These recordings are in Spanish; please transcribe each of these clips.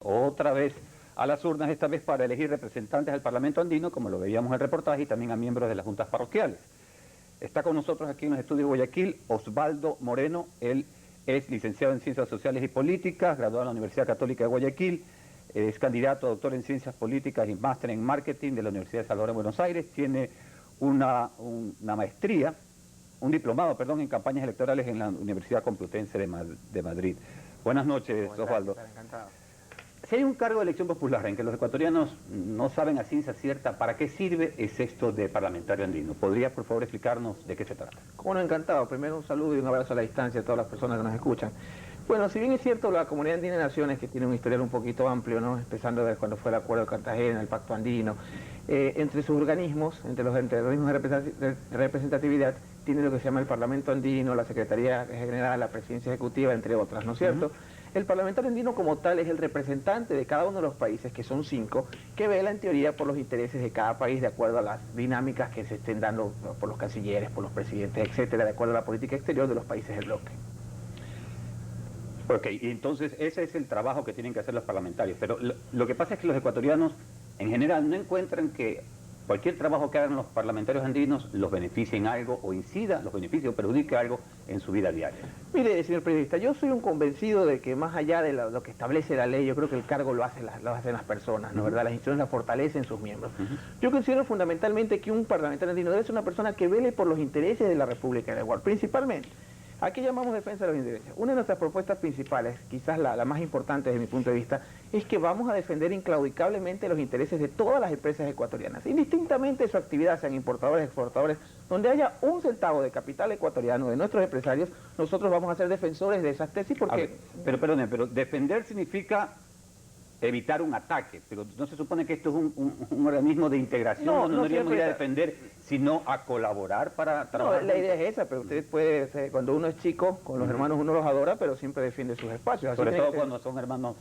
otra vez a las urnas, esta vez para elegir representantes al Parlamento andino, como lo veíamos en el reportaje, y también a miembros de las juntas parroquiales. Está con nosotros aquí en los estudios de Guayaquil Osvaldo Moreno. Él es licenciado en Ciencias Sociales y Políticas, graduado en la Universidad Católica de Guayaquil, es candidato a doctor en Ciencias Políticas y máster en Marketing de la Universidad de Salvador en Buenos Aires, tiene una maestría, un diplomado, perdón, en campañas electorales en la Universidad Complutense de Madrid. Buenas noches, Osvaldo. Encantado. Si hay un cargo de elección popular en que los ecuatorianos no saben a ciencia cierta para qué sirve, es esto de parlamentario andino. ¿Podría, por favor, explicarnos de qué se trata? Cómo no, encantado. Primero un saludo y un abrazo a la distancia a todas las personas que nos escuchan. Bueno, si bien es cierto, la Comunidad Andina de Naciones, que tiene un historial un poquito amplio, ¿no? Empezando desde cuando fue el Acuerdo de Cartagena, el Pacto Andino, entre sus organismos, entre los organismos de representatividad, tiene lo que se llama el Parlamento Andino, la Secretaría General, la Presidencia Ejecutiva, entre otras, ¿no es cierto? El parlamentario andino como tal es el representante de cada uno de los países, que son 5, que vela en teoría por los intereses de cada país de acuerdo a las dinámicas que se estén dando por los cancilleres, por los presidentes, etcétera, de acuerdo a la política exterior de los países del bloque. Ok, y entonces ese es el trabajo que tienen que hacer los parlamentarios, pero lo que pasa es que los ecuatorianos en general no encuentran que cualquier trabajo que hagan los parlamentarios andinos los beneficie en algo o incida, los beneficie o perjudique algo en su vida diaria. Mire, señor periodista, yo soy un convencido de que más allá de lo que establece la ley, yo creo que el cargo lo hacen las personas, ¿no? ¿Verdad? Las instituciones la fortalecen sus miembros. Yo considero fundamentalmente que un parlamentario andino debe ser una persona que vele por los intereses de la República de Ecuador, principalmente. ¿A qué llamamos defensa de los intereses? Una de nuestras propuestas principales, quizás la más importante desde mi punto de vista, es que vamos a defender inclaudicablemente los intereses de todas las empresas ecuatorianas, indistintamente de su actividad, sean importadores, exportadores, donde haya un centavo de capital ecuatoriano de nuestros empresarios, nosotros vamos a ser defensores de esas tesis porque... Pero perdone, pero defender significa evitar un ataque, pero no se supone que esto es un organismo de integración donde no deberíamos ir a defender, sino a colaborar para trabajar. No, la idea es esa, pero usted puede, cuando uno es chico, con los hermanos uno los adora, pero siempre defiende sus espacios. Así sobre todo cuando son hermanos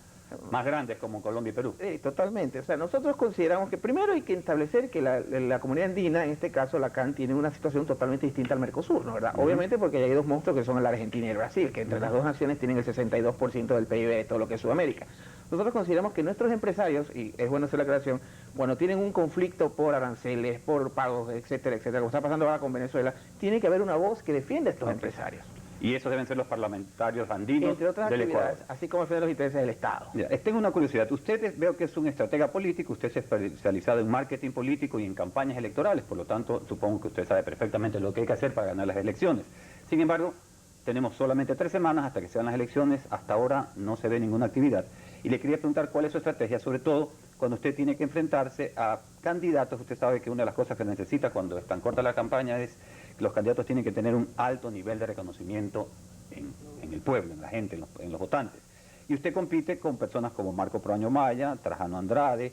más grandes como Colombia y Perú. Sí, totalmente. O sea, nosotros consideramos que primero hay que establecer que la comunidad andina, en este caso la CAN, tiene una situación totalmente distinta al Mercosur, ¿no? ¿Verdad? Obviamente porque hay dos monstruos que son la Argentina y el Brasil, que entre las dos naciones tienen el 62% del PIB de todo lo que es Sudamérica. Nosotros consideramos que nuestros empresarios, y es bueno hacer la aclaración, cuando tienen un conflicto por aranceles, por pagos, etcétera, etcétera, como está pasando ahora con Venezuela, tiene que haber una voz que defienda a estos empresarios. Y esos deben ser los parlamentarios andinos, entre otras del actividades, Ecuador, así como defienden los intereses del Estado. Ya, tengo una curiosidad. Usted veo que es un estratega político, usted es especializado en marketing político y en campañas electorales, por lo tanto, supongo que usted sabe perfectamente lo que hay que hacer para ganar las elecciones. Sin embargo, tenemos solamente 3 semanas hasta que sean las elecciones, hasta ahora no se ve ninguna actividad. Y le quería preguntar cuál es su estrategia, sobre todo cuando usted tiene que enfrentarse a candidatos. Usted sabe que una de las cosas que necesita cuando es tan corta la campaña es que los candidatos tienen que tener un alto nivel de reconocimiento en el pueblo, en la gente, en los votantes. Y usted compite con personas como Marco Proaño Maya, Trajano Andrade,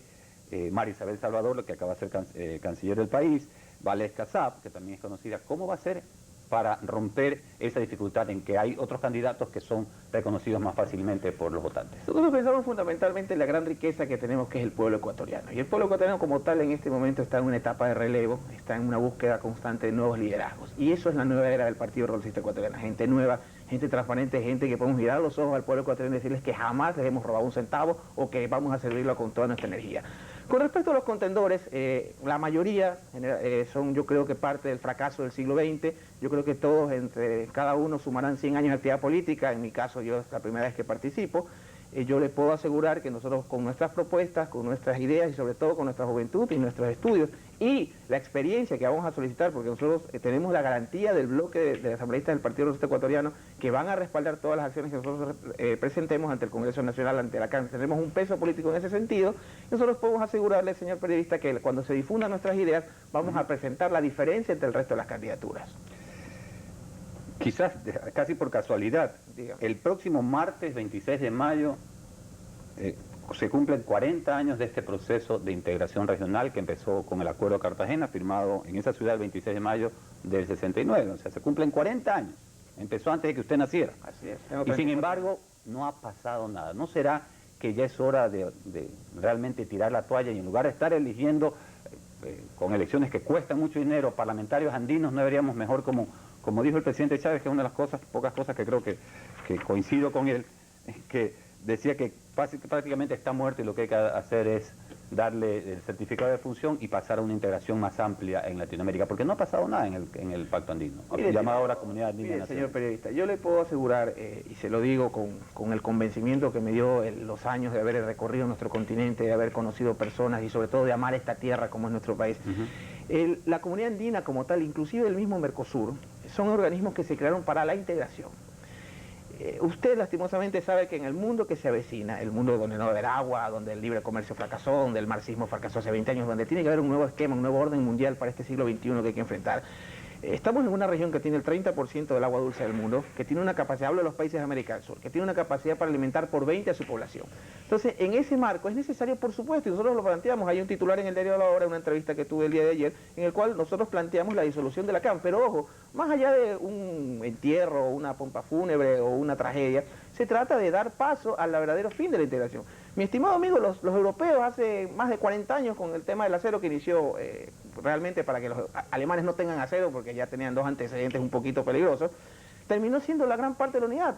María Isabel Salvador, lo que acaba de ser canciller del país, Valesca Saab, que también es conocida. ¿Cómo va a ser para romper esa dificultad en que hay otros candidatos que son reconocidos más fácilmente por los votantes? Nosotros pensamos fundamentalmente en la gran riqueza que tenemos, que es el pueblo ecuatoriano. Y el pueblo ecuatoriano como tal en este momento está en una etapa de relevo, está en una búsqueda constante de nuevos liderazgos. Y eso es la nueva era del Partido Progresista Ecuatoriano. Gente nueva, gente transparente, gente que podemos mirar los ojos al pueblo ecuatoriano y decirles que jamás les hemos robado un centavo o que vamos a servirlo con toda nuestra energía. Con respecto a los contendores, la mayoría son, yo creo que parte del fracaso del siglo XX. Yo creo que todos, entre cada uno, sumarán 100 años de actividad política. En mi caso, yo es la primera vez que participo. Yo les puedo asegurar que nosotros con nuestras propuestas, con nuestras ideas y sobre todo con nuestra juventud y nuestros estudios y la experiencia que vamos a solicitar, porque nosotros tenemos la garantía del bloque de asambleístas del Partido Progresista Ecuatoriano que van a respaldar todas las acciones que nosotros presentemos ante el Congreso Nacional, ante la CAN. Tenemos un peso político en ese sentido. Nosotros podemos asegurarle, señor periodista, que cuando se difundan nuestras ideas vamos a presentar la diferencia entre el resto de las candidaturas. Quizás casi por casualidad, Dígame. el próximo martes 26 de mayo se cumplen 40 años de este proceso de integración regional que empezó con el Acuerdo de Cartagena, firmado en esa ciudad el 26 de mayo del 69. O sea, se cumplen 40 años. Empezó antes de que usted naciera. Así es. Y sin embargo, no ha pasado nada. ¿No será que ya es hora de realmente tirar la toalla y en lugar de estar eligiendo con elecciones que cuestan mucho dinero parlamentarios andinos, no deberíamos mejor como dijo el presidente Chávez, que es una de las pocas cosas que creo que coincido con él, es que decía que prácticamente está muerto y lo que hay que hacer es darle el certificado de función y pasar a una integración más amplia en Latinoamérica, porque no ha pasado nada en el Pacto Andino, llamado ahora Comunidad Andina. Mire, señor periodista, yo le puedo asegurar, y se lo digo con el convencimiento que me dio los años de haber recorrido nuestro continente, de haber conocido personas y sobre todo de amar esta tierra como es nuestro país. La Comunidad Andina como tal, inclusive el mismo Mercosur, son organismos que se crearon para la integración. Usted lastimosamente sabe que en el mundo que se avecina, el mundo donde no va a haber agua, donde el libre comercio fracasó, donde el marxismo fracasó hace 20 años, donde tiene que haber un nuevo esquema, un nuevo orden mundial para este siglo XXI que hay que enfrentar. Estamos en una región que tiene el 30% del agua dulce del mundo, que tiene una capacidad, hablo de los países de América del Sur, que tiene una capacidad para alimentar por 20 a su población. Entonces, en ese marco es necesario, por supuesto, y nosotros lo planteamos, hay un titular en el diario de La Hora, una entrevista que tuve el día de ayer, en el cual nosotros planteamos la disolución de la CAM, pero ojo, más allá de un entierro, una pompa fúnebre o una tragedia, se trata de dar paso al verdadero fin de la integración. Mi estimado amigo, los europeos hace más de 40 años con el tema del acero que inició realmente para que los alemanes no tengan acero, porque ya tenían dos antecedentes un poquito peligrosos, terminó siendo la gran parte de la unidad.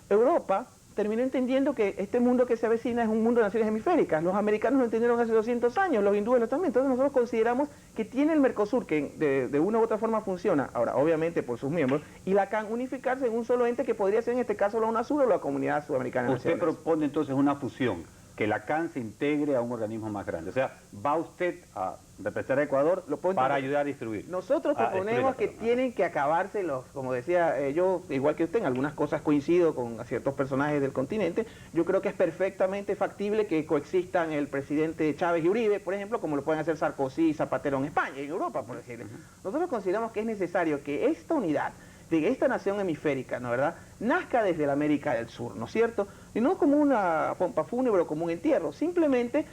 Europa terminó entendiendo que este mundo que se avecina es un mundo de naciones hemisféricas. Los americanos lo entendieron hace 200 años, los hindúes también. Entonces nosotros consideramos que tiene el Mercosur, que de una u otra forma funciona, ahora obviamente por sus miembros, y la CAN unificarse en un solo ente que podría ser en este caso la UNASUR o la Comunidad Sudamericana de Usted Naciones. propone entonces una fusión, que la CAN se integre a un organismo más grande. O sea, va usted a representar a Ecuador para ayudar a distribuir. Nosotros proponemos que tienen que acabarse como decía yo, igual que usted, en algunas cosas coincido con ciertos personajes del continente. Yo creo que es perfectamente factible que coexistan el presidente Chávez y Uribe, por ejemplo, como lo pueden hacer Sarkozy y Zapatero en España, en Europa, por decirlo. Nosotros consideramos que es necesario que esta unidad de esta nación hemisférica, ¿no verdad?, nazca desde la América del Sur, ¿no es cierto? Y no como una pompa fúnebre o como un entierro, simplemente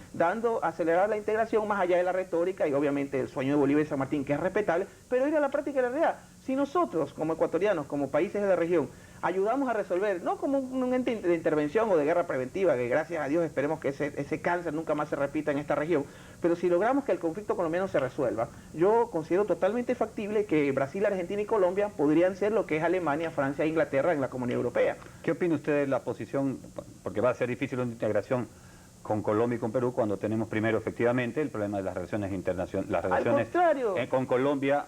acelerar la integración más allá de la retórica y obviamente el sueño de Bolívar y San Martín, que es respetable, pero ir a la práctica de la realidad. Si nosotros, como ecuatorianos, como países de la región, ayudamos a resolver, no como un ente de intervención o de guerra preventiva, que gracias a Dios esperemos que ese cáncer nunca más se repita en esta región, pero si logramos que el conflicto colombiano se resuelva, yo considero totalmente factible que Brasil, Argentina y Colombia podrían ser lo que es Alemania, Francia e Inglaterra en la Comunidad Europea. ¿Qué opina usted de la posición, porque va a ser difícil una integración con Colombia y con Perú cuando tenemos primero efectivamente el problema de las relaciones internacionales, las relaciones con Colombia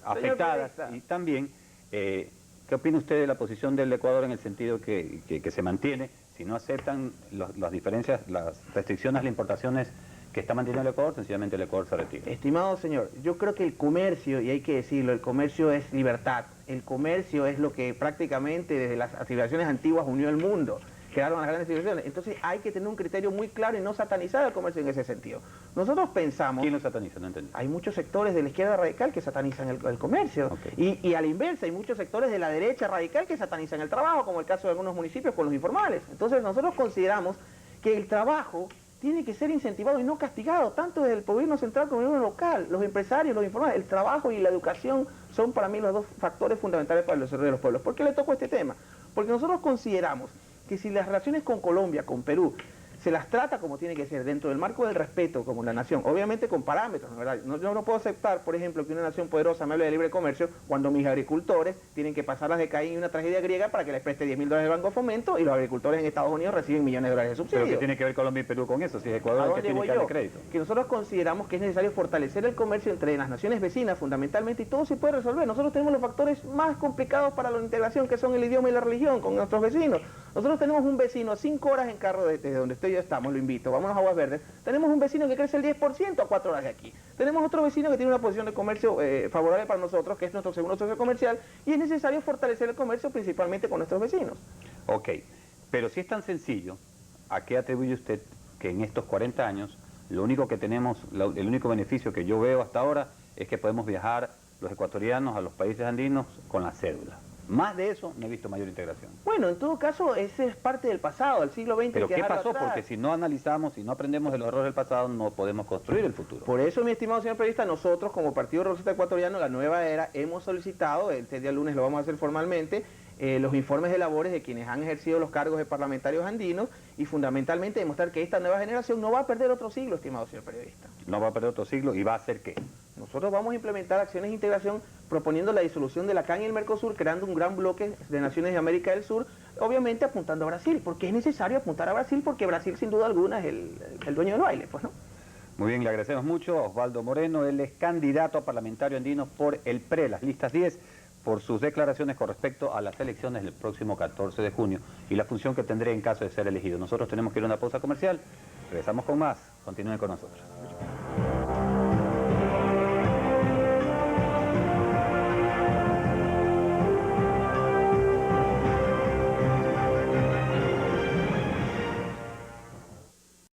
afectadas y también ¿qué opina usted de la posición del Ecuador en el sentido que se mantiene, si no aceptan las diferencias, las restricciones a las importaciones que está manteniendo el Ecuador, sencillamente el Ecuador se retira? Estimado señor, yo creo que el comercio, y hay que decirlo, el comercio es libertad, el comercio es lo que prácticamente desde las civilizaciones antiguas unió el mundo, crearon las grandes civilizaciones. Entonces hay que tener un criterio muy claro y no satanizar el comercio en ese sentido. Nosotros pensamos... ¿Quién lo sataniza? No entendí. Hay muchos sectores de la izquierda radical que satanizan el comercio. Okay. Y a la inversa, hay muchos sectores de la derecha radical que satanizan el trabajo, como el caso de algunos municipios con los informales. Entonces nosotros consideramos que el trabajo tiene que ser incentivado y no castigado, tanto desde el gobierno central como el gobierno local, los empresarios, los informales. El trabajo y la educación son para mí los dos factores fundamentales para el desarrollo de los pueblos. ¿Por qué le toco este tema? Porque nosotros consideramos que si las relaciones con Colombia, con Perú, se las trata como tiene que ser, dentro del marco del respeto como la nación, obviamente con parámetros, ¿no? Yo no puedo aceptar, por ejemplo, que una nación poderosa me hable de libre comercio cuando mis agricultores tienen que pasar las de Caín y una tragedia griega para que les preste $10.000 del Banco de Fomento y los agricultores en Estados Unidos reciben millones de dólares de subsidio. ¿Pero qué tiene que ver Colombia y Perú con eso? Si es Ecuador el que tiene que darle crédito. Que nosotros consideramos que es necesario fortalecer el comercio entre las naciones vecinas fundamentalmente y todo se puede resolver. Nosotros tenemos los factores más complicados para la integración que son el idioma y la religión con nuestros vecinos. Nosotros tenemos un vecino a 5 horas en carro desde donde estoy yo estamos, lo invito, vámonos a Aguas Verdes. Tenemos un vecino que crece el 10% a 4 horas de aquí. Tenemos otro vecino que tiene una posición de comercio favorable para nosotros, que es nuestro segundo socio comercial, y es necesario fortalecer el comercio principalmente con nuestros vecinos. Ok, pero si es tan sencillo, ¿a qué atribuye usted que en estos 40 años lo único que tenemos, el único beneficio que yo veo hasta ahora es que podemos viajar los ecuatorianos a los países andinos con la cédula? Más de eso no he visto mayor integración. Bueno, en todo caso, ese es parte del pasado, del siglo XX. ¿Pero qué pasó? Porque si no analizamos, si no aprendemos de los errores del pasado, no podemos construir el futuro. Por eso, mi estimado señor periodista, nosotros como Partido Progresista Ecuatoriano, la nueva era, hemos solicitado, este día lunes lo vamos a hacer formalmente, los informes de labores de quienes han ejercido los cargos de parlamentarios andinos y fundamentalmente demostrar que esta nueva generación no va a perder otro siglo, estimado señor periodista. No va a perder otro siglo y va a hacer ¿qué? Nosotros vamos a implementar acciones de integración proponiendo la disolución de la CAN y el Mercosur, creando un gran bloque de naciones de América del Sur, obviamente apuntando a Brasil, porque es necesario apuntar a Brasil, porque Brasil sin duda alguna es el dueño del baile, pues, ¿no? Muy bien, le agradecemos mucho a Osvaldo Moreno, él es candidato a parlamentario andino por el PRE, las listas 10, por sus declaraciones con respecto a las elecciones del próximo 14 de junio y la función que tendré en caso de ser elegido. Nosotros tenemos que ir a una pausa comercial, regresamos con más, continúen con nosotros.